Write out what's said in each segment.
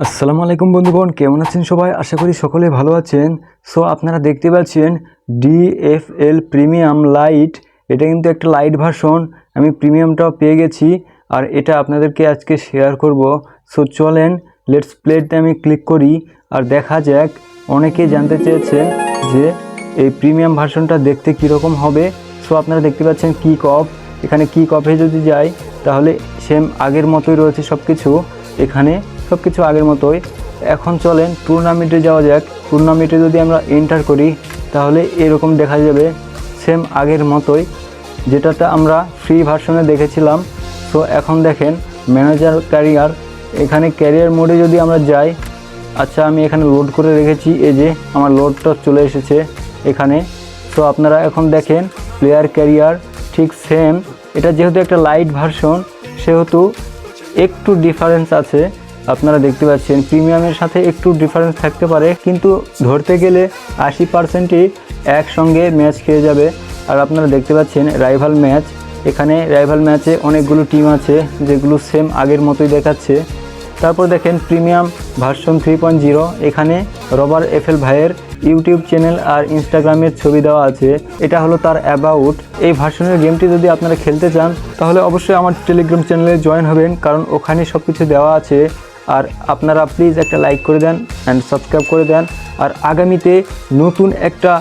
আসসালামু আলাইকুম বন্ধুগণ, কেমন আছেন সবাই? আশা করি সকলে ভালো আছেন। সো আপনারা দেখতে পাচ্ছেন DFL প্রিমিয়াম লাইট। এটা কিন্তু একটা লাইট ভার্সন। আমি প্রিমিয়ামটাও পেয়ে গেছি আর এটা আপনাদেরকে আজকে শেয়ার করব। সো চলেন লেটস প্লেতে আমি ক্লিক করি আর দেখা যাক। অনেকেই জানতে চেয়েছেন যে এই প্রিমিয়াম ভার্সনটা দেখতে কীরকম হবে। সো আপনারা দেখতে পাচ্ছেন কিক অফ। এখানে কিক অফে যদি যাই তাহলে সেম আগের মতোই রয়েছে সব কিছু। এখানে সব কিছু আগের মতোই। এখন চলেন টুর্নামেন্টে যাওয়া যাক। টুর্নামেন্টে যদি আমরা এন্টার করি তাহলে এরকম দেখা যাবে সেম আগের মতোই, যেটাতে আমরা ফ্রি ভার্সনে দেখেছিলাম। সো এখন দেখেন ম্যানেজার ক্যারিয়ার। এখানে ক্যারিয়ার মোডে যদি আমরা যাই, আচ্ছা আমি এখানে লোড করে রেখেছি, এই যে আমার লোডটা চলে এসেছে এখানে। সো আপনারা এখন দেখেন প্লেয়ার ক্যারিয়ার ঠিক সেম। এটা যেহেতু একটা লাইট ভার্সন সেহেতু একটু ডিফারেন্স আছে। আপনারা দেখতে পাচ্ছেন প্রিমিয়ামের সাথে একটু ডিফারেন্স থাকতে পারে, কিন্তু ধরতে গেলে 80%ই একসঙ্গে ম্যাচ খেয়ে যাবে। আর আপনারা দেখতে পাচ্ছেন রাইভাল ম্যাচ। এখানে রাইভাল ম্যাচে অনেকগুলো টিম আছে যেগুলো সেম আগের মতোই দেখাচ্ছে। তারপর দেখেন প্রিমিয়াম ভার্সন 3.0। এখানে রবার এফএল ভাইয়ের ইউটিউব চ্যানেল আর ইনস্টাগ্রামের ছবি দেওয়া আছে। এটা হলো তার অ্যাবাউট। এই ভার্সনের গেমটি যদি আপনারা খেলতে চান তাহলে অবশ্যই আমার টেলিগ্রাম চ্যানেলে জয়েন হবেন, কারণ ওখানে সব কিছু দেওয়া আছে। আর আপনারা প্লিজ একটা লাইক করে দেন অ্যান্ড সাবস্ক্রাইব করে দেন। আর আগামীতে নতুন একটা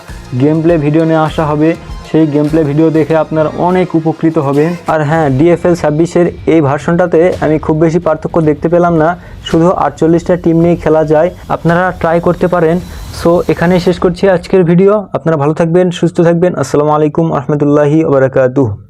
গেম প্লে ভিডিও নিয়ে আসা হবে, সেই গেম প্লে ভিডিও দেখে আপনারা অনেক উপকৃত হবেন। আর হ্যাঁ, DFL 26-এর এই ভার্সনটাতে আমি খুব বেশি পার্থক্য দেখতে পেলাম না, শুধু 48টা টিম নিয়ে খেলা যায়। আপনারা ট্রাই করতে পারেন। সো এখানেই শেষ করছি আজকের ভিডিও। আপনারা ভালো থাকবেন, সুস্থ থাকবেন। আসসালামু আলাইকুম রহমতুল্লাহি ওয়া বারাকাতুহু।